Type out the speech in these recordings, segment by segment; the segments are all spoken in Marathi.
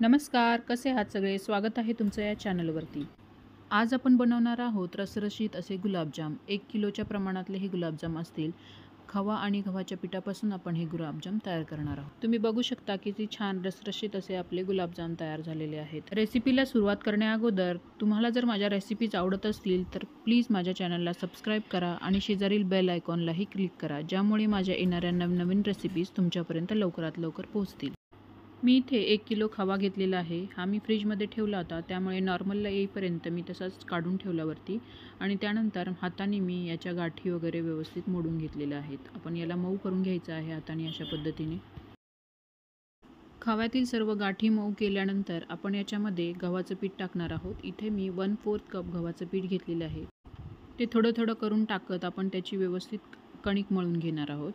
नमस्कार, कसे आहात सगळे? स्वागत आहे तुमचं या चॅनलवरती. आज आपण बनवणार आहोत रसरशीत असे गुलाबजाम. 1 किलोच्या प्रमाणातले हे गुलाबजाम असतील. खवा आणि गव्हाच्या पिठापासून आपण हे गुलाबजाम तयार करणार आहोत. तुम्ही बघू शकता किती छान रसरशीत असे आपले गुलाबजाम तयार झालेले आहेत. रेसिपीला सुरुवात करण्याअगोदर तुम्हाला जर माझ्या रेसिपीज आवडत असतील तर प्लीज माझ्या चॅनलला सबस्क्राईब करा आणि शेजारील बेल आयकॉनलाही क्लिक करा, ज्यामुळे माझ्या येणाऱ्या नवनवीन रेसिपीज तुमच्यापर्यंत लवकरात लवकर पोहोचतील. मी इथे 1 किलो खवा घेतलेला आहे. हा मी फ्रीजमध्ये ठेवला होता, त्यामुळे नॉर्मलला येईपर्यंत मी तसाच काढून ठेवला वरती आणि त्यानंतर हाताने मी याच्या गाठी वगैरे व्यवस्थित मोडून घेतलेल्या आहेत. आपण याला मऊ करून घ्यायचं आहे हाताने अशा पद्धतीने. खव्यातील सर्व गाठी मऊ केल्यानंतर आपण याच्यामध्ये गव्हाचं पीठ टाकणार आहोत. इथे मी 1/4 कप गव्हाचं पीठ घेतलेलं आहे. ते थोडं थोडं करून टाकत आपण त्याची व्यवस्थित कणिक मळून घेणार आहोत.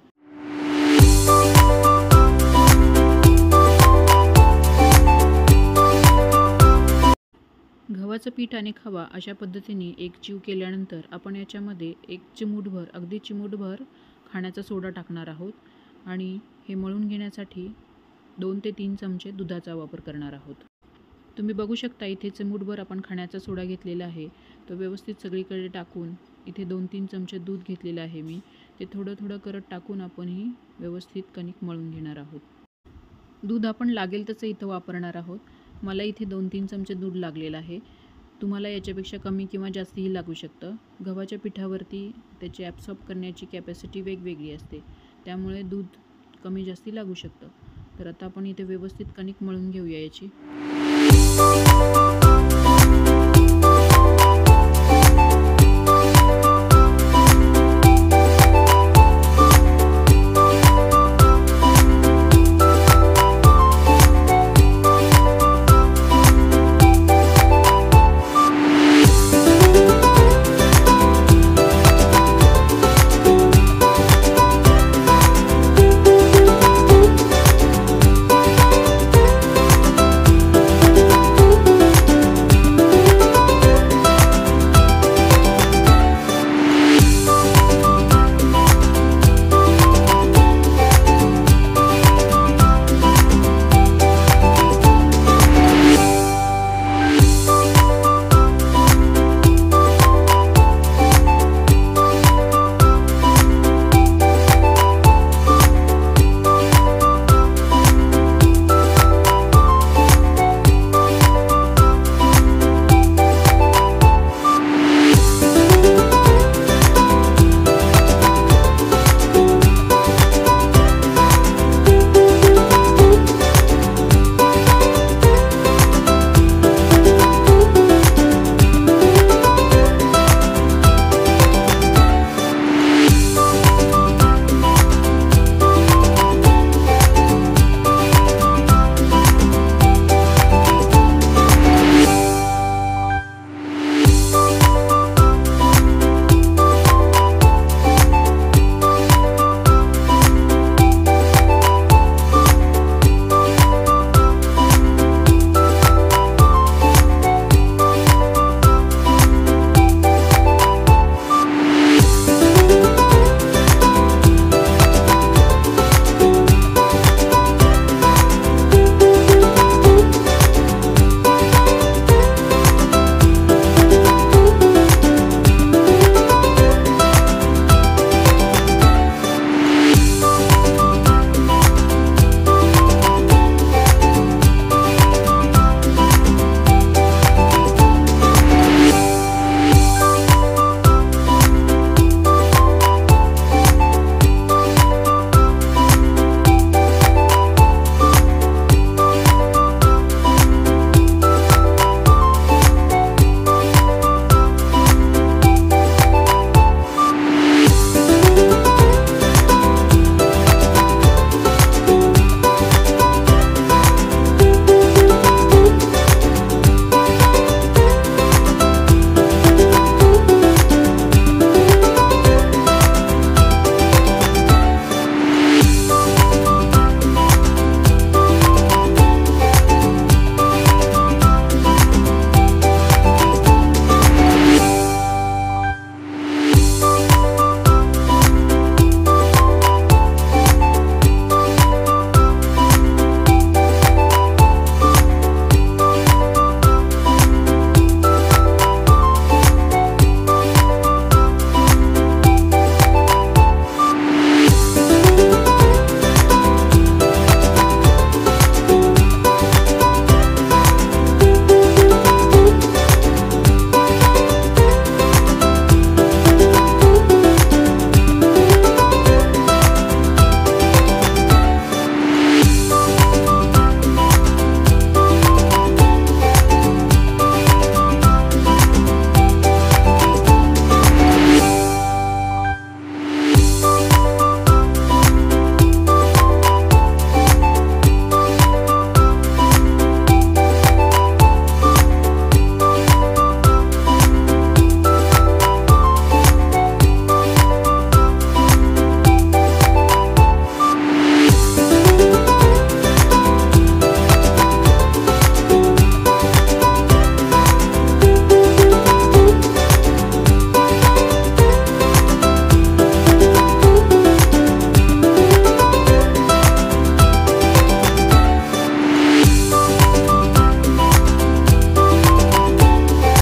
गव्हाचं पीठ आणि खवा अशा पद्धतीने एक जीव केल्यानंतर आपण याच्यामध्ये एक चिमूटभर, अगदी चिमूटभर खाण्याचा सोडा टाकणार आहोत आणि हे मळून घेण्यासाठी 2 ते 3 चमचे दुधाचा वापर करणार आहोत. तुम्ही बघू शकता इथे चिमूटभर आपण खाण्याचा सोडा घेतलेला आहे. तो व्यवस्थित सगळीकडे टाकून इथे 2-3 चमचे दूध घेतलेलं आहे मी. ते थोडं थोडं करत टाकून आपण ही व्यवस्थित कणिक मळून घेणार आहोत. दूध आपण लागेल तसं इथं वापरणार आहोत. मला इथे 2-3 चमचे दूध लागलेलं आहे. तुम्हाला याच्यापेक्षा कमी किंवा जास्तही लागू शकतं. गव्हाच्या पिठावरती त्याची ॲब्सॉर्ब करण्याची कॅपॅसिटी वेगवेगळी असते, त्यामुळे दूध कमी जास्ती लागू शकतं. तर आता आपण इथे व्यवस्थित कणिक मळून घेऊया याची.